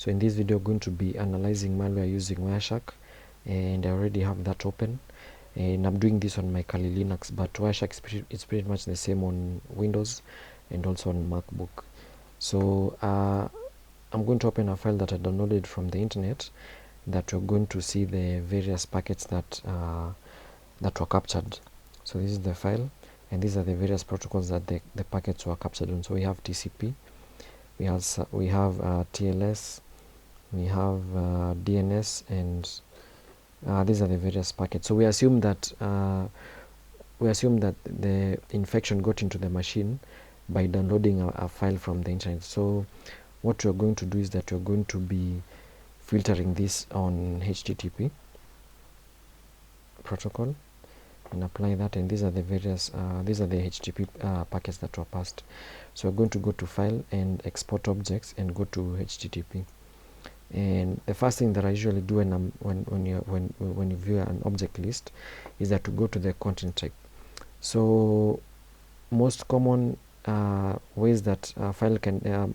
So in this video, I'm going to be analyzing malware using Wireshark, and I already have that open. And I'm doing this on my Kali Linux, but Wireshark is pretty much the same on Windows and also on MacBook. So I'm going to open a file that I downloaded from the internet, that we're going to see the various packets that were captured. So this is the file, and these are the various protocols that the packets were captured on. So we have TCP, we have TLS, we have DNS, and these are the various packets. So we assume that the infection got into the machine by downloading a file from the internet. So what we're going to do is that we're going to be filtering this on HTTP protocol and apply that, and these are the various these are the HTTP packets that were passed. So we're going to go to file and export objects and go to HTTP. And the first thing that I usually do when you view an object list is that to go to the content type. So most common ways that a file can a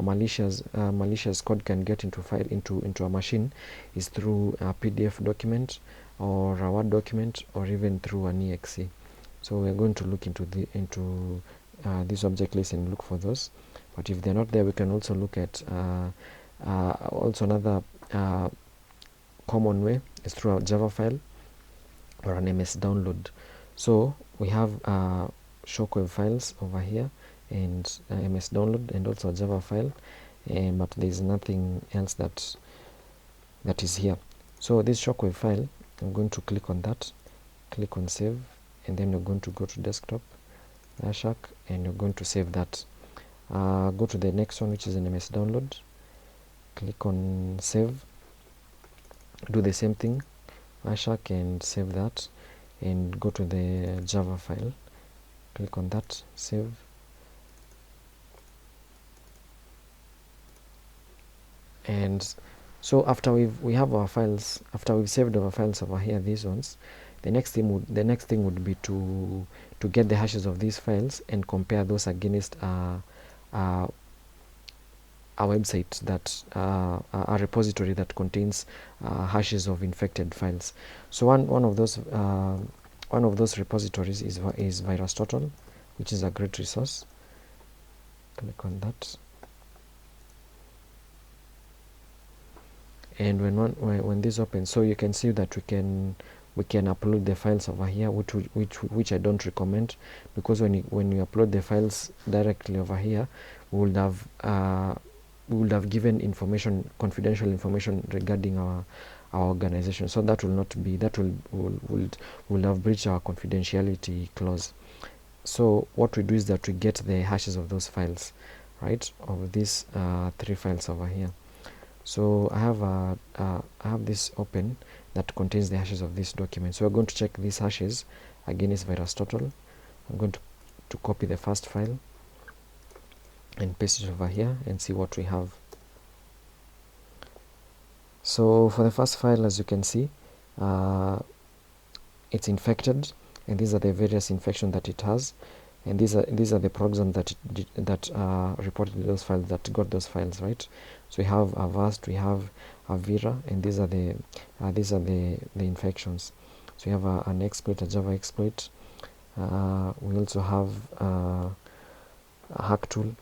malicious code can get into a machine is through a PDF document or a Word document, or even through an exe. So we're going to look into this object list and look for those. But if they're not there, we can also look at also another common way is through a Java file or an MS download. So we have shockwave files over here, and MS download, and also a Java file, but there is nothing else that is here. So this shockwave file, I'm going to click on that, click on save, and then you're going to go to desktop, Wireshark, and you're going to save that. Go to the next one, which is an MS download, click on save, do the same thing, Wireshark, and save that, and go to the Java file, click on that, save, and so after we have our files, after we've saved our files over here, these ones, the next thing would be to get the hashes of these files and compare those against a website, that a repository that contains hashes of infected files. So one of those repositories is VirusTotal, which is a great resource. Click on that, and when this opens, so you can see that we can upload the files over here, which I don't recommend, because when you upload the files directly over here, we would have given confidential information regarding our organization. So that will not be, that will have breached our confidentiality clause. So what we do is that we get the hashes of those files, right, of these 3 files over here. So I have this open that contains the hashes of this document. So we're going to check these hashes against VirusTotal. I'm going to copy the first file and paste it over here and see what we have. So for the first file, as you can see, it's infected, and these are the various infections that it has, and these are the programs that reported those files, that got those files, right? So we have Avast, we have Avira, and these are the infections. So we have an exploit, a Java exploit. We also have a hack tool.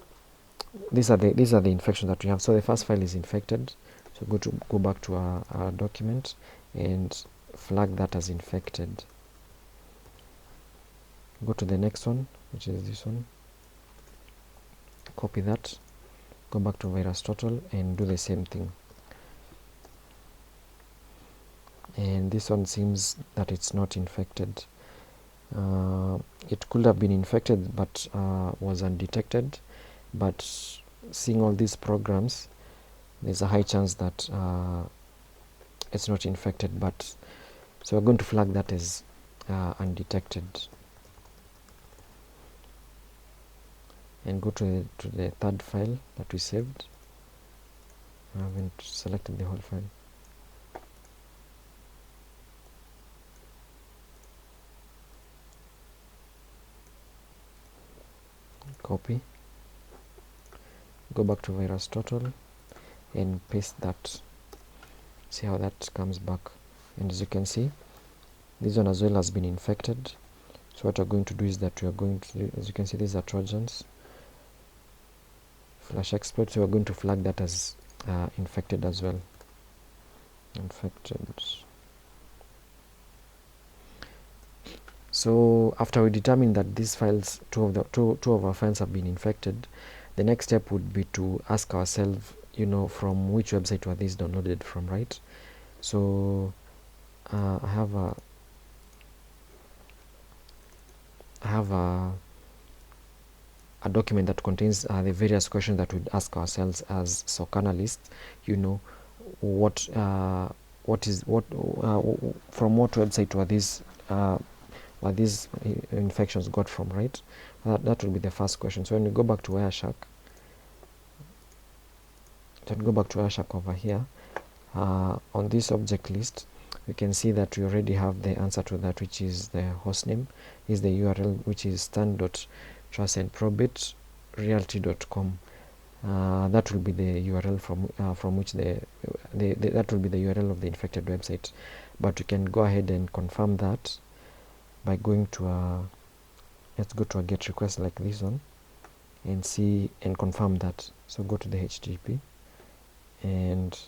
These are the infections that we have. So the first file is infected. So go back to our document and flag that as infected. Go to the next one, which is this one. Copy that. Go back to VirusTotal and do the same thing. And this one seems that it's not infected. It could have been infected, but was undetected. But seeing all these programs, there's a high chance that it's not infected. But so we're going to flag that as undetected, and go to the third file that we saved. I haven't selected the whole file. Copy, go back to VirusTotal, and paste that. See how that comes back. And as you can see, this one as well has been infected. So what we're going to do is that we are going to do, as you can see, these are Trojans, flash exploit. So we're going to flag that as infected as well. Infected. So after we determine that these files, two of our files have been infected, the next step would be to ask ourselves, you know, from which website were these downloaded from, right? So I have a document that contains the various questions that we'd ask ourselves as SOC analysts. You know, what from what website were these infections got from, right? That will be the first question. So when we go back to wireshark, over here, on this object list, we can see that we already have the answer to that, which is the hostname, is the URL, which is stan.trustandprobitrealty.com. That will be the URL from which that will be the URL of the infected website. But we can go ahead and confirm that by going to let's go to a GET request like this one and see and confirm that. So go to the HTTP, and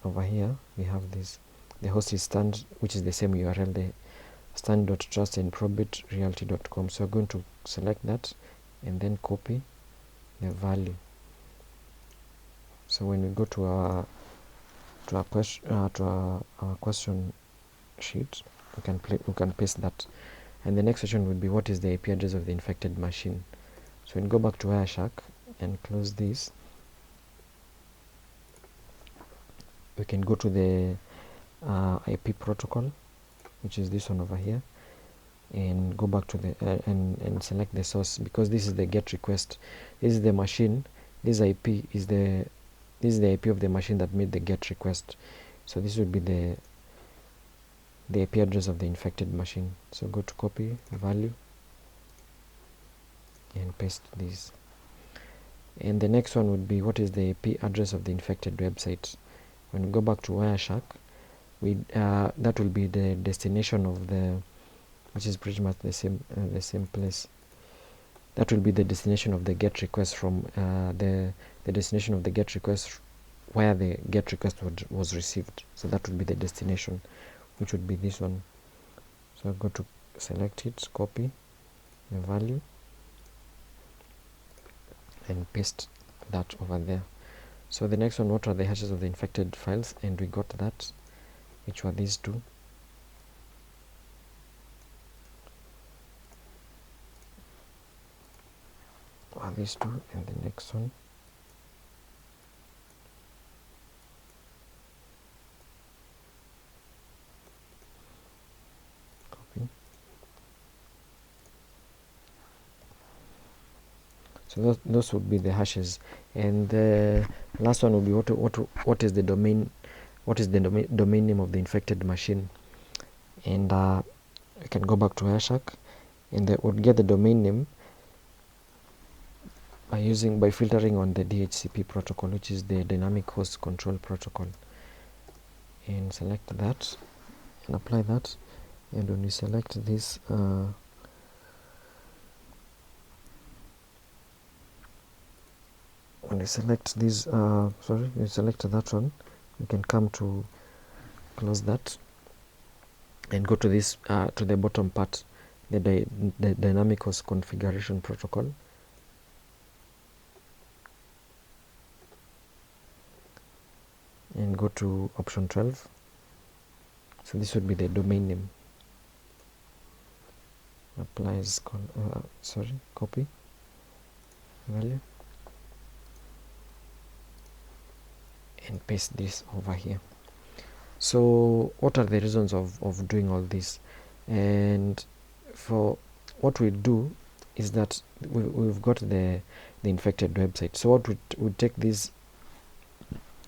over here we have this. The host is stan, which is the same URL, the stan.trustandprobitrealty.com. So we're going to select that and then copy the value. So when we go to our question sheet, we can paste that. And the next question would be, what is the IP address of the infected machine? So when we go back to wireshark and close this, we can go to the IP protocol, which is this one over here, and go back to the and select the source, because this is the GET request. This is the machine. This IP is the IP of the machine that made the GET request. So this would be the IP address of the infected machine. So go to copy value and paste this. And the next one would be, what is the IP address of the infected website? When we go back to wireshark, that will be the destination of the, which is pretty much the same place. That will be the destination of the GET request from the destination of the GET request where the GET request was received. So that would be the destination, which would be this one. So I go to select it, copy the value, and paste that over there. So the next one, what are the hashes of the infected files? And we got that, which were these two. These two, and the next one. Copy. So those would be the hashes, and the last one would be what is the domain? What is the domain name of the infected machine? And we can go back to wireshark, and we'll get the domain name by filtering on the DHCP protocol, which is the dynamic host control protocol, and select that and apply that. And when we select this when we select this we select that one, we can come to close that and go to this to the bottom part, the dynamic host configuration protocol. And go to option 12. So this would be the domain name. Applies copy value and paste this over here. So what are the reasons of doing all this? And for what we do is that we've got the infected website. So what we take this,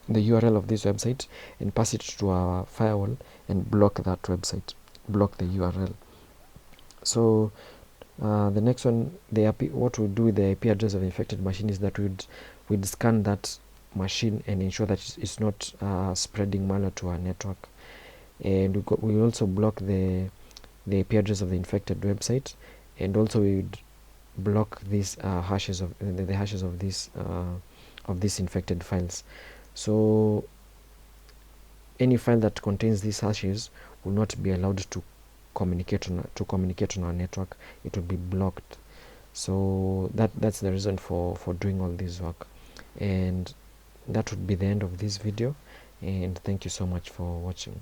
the URL of this website, and pass it to our firewall and block that website, block the URL. So the next one, the IP, what we do with the IP address of the infected machine is that we'd scan that machine and ensure that it's not spreading malware to our network. And we also block the IP address of the infected website, and also we would block these hashes of the hashes of these infected files. So any file that contains these hashes will not be allowed to communicate on our network. It will be blocked. So that's the reason for doing all this work. And that would be the end of this video, and thank you so much for watching.